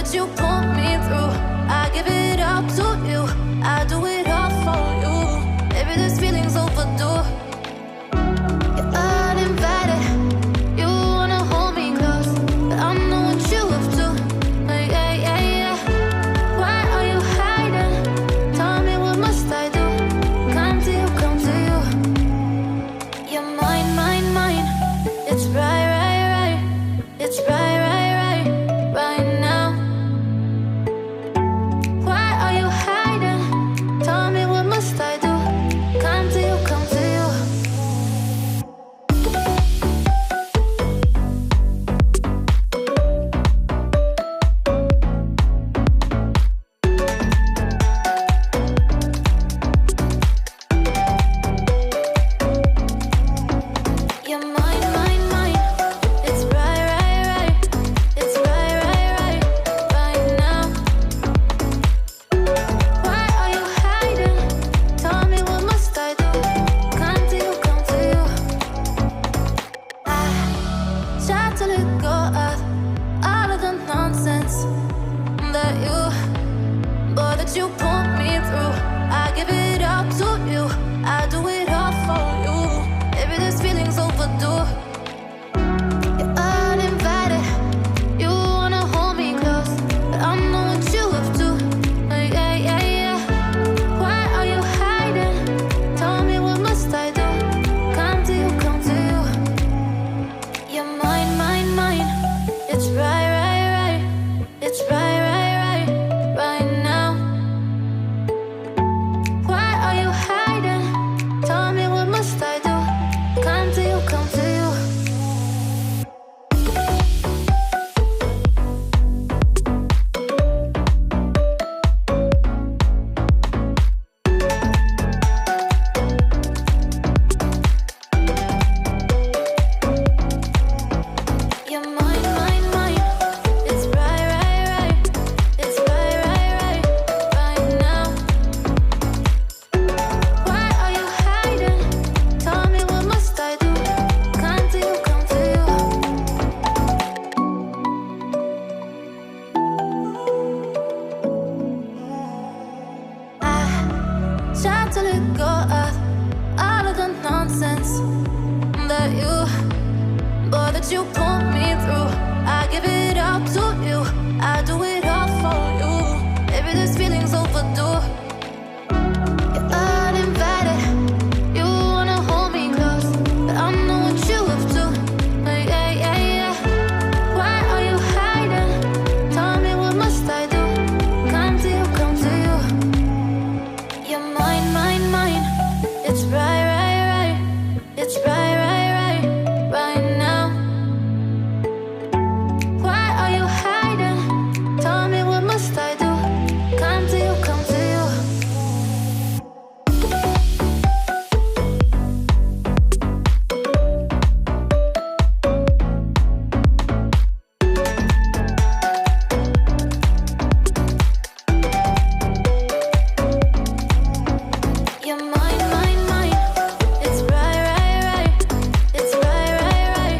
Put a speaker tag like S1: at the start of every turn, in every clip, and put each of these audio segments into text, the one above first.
S1: that you pull me through. I give it up to you, I do it all for you. Maybe this feeling's overdue. You're uninvited, you wanna hold me close, but I know what you have to. Yeah, yeah, yeah. Why are you hiding? Tell me, what must I do? Come to you, come to you. You're mine, mine, mine. It's right, right, right. It's right, right, right, right now. Why are you hiding? Tell me, what must I do? Come to you, come to you. You're mine, mine, mine. It's right, right, right. It's right, right, right, right now. Why are you hiding? Tell me, what must I do? Come to you, come to you. I try to let go of all of the nonsense that you pull me through. I give it up to you, I do it all for you. Maybe this feeling's overdue. You're uninvited, you wanna hold me close, but I know what you have to. Yeah, yeah, yeah. Why are you hiding? Tell me, what must I do? Come to you, come to you. You're mine, mine, mine. It's right, right, right. It's right, right, right, right now. Why are you hiding? Tell me, what must I do? Come to you, come to you. You're mine, mine, mine. It's right, right, right. It's right, right, right, right now. Why are you hiding? Tell me, what must I do? Come to you, come to you. I try to let go of all of the nonsense that you pull me through. I give it up to you, I do it all for you. Maybe this feeling's overdue. You're uninvited, you wanna hold me close, but I know what you have to. Yeah, yeah, yeah. Why are you hiding? Tell me, what must I do? Come to you, come to you. You're mine, mine, mine. It's right, right, right. It's right, right, right, right now. Why are you hiding? Tell me, what must I do? Come to you, come to you. You're mine, mine, mine. It's right, right, right. It's right, right, right, right now. Why are you hiding? Tell me, what must I do? Come to you, come to you. You're mine, mine, mine. It's right, right, right. It's right, right, right, Tell me, what must I do? Come to you, come to you. You're mine, mine, mine. It's right, right, right. It's right, right, right,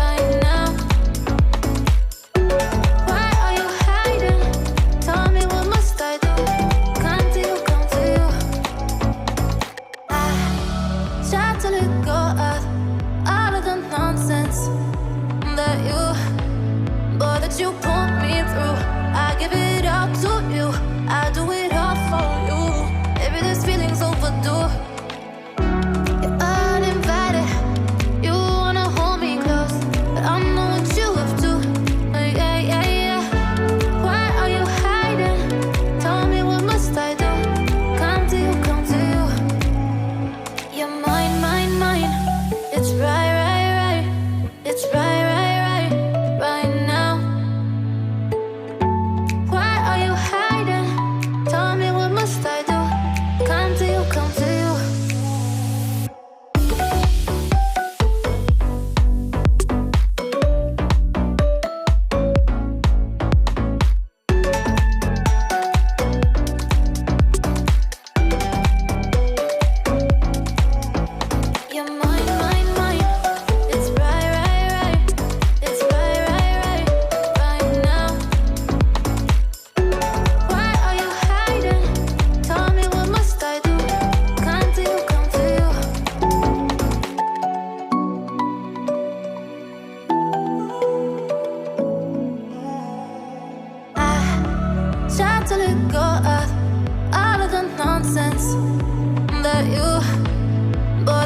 S1: right now. Why are you hiding? Tell me, what must I do? Come to you, come to you. I try to let go of all of the nonsense that you pull me through. I give it up to you, I do it all for you. Maybe this feeling's overdue. You're uninvited, you wanna hold me close, but I know what you have to. Yeah, yeah, yeah. Why are you hiding? Tell me, what must I do? Come to you, come to you. You're mine, mine, mine. It's right, right, right. It's right, right, right, right now. Why are you hiding?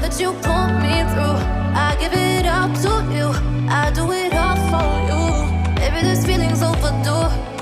S1: that you pull me through. I give it up to you. I do it all for you. Maybe this feeling's overdue.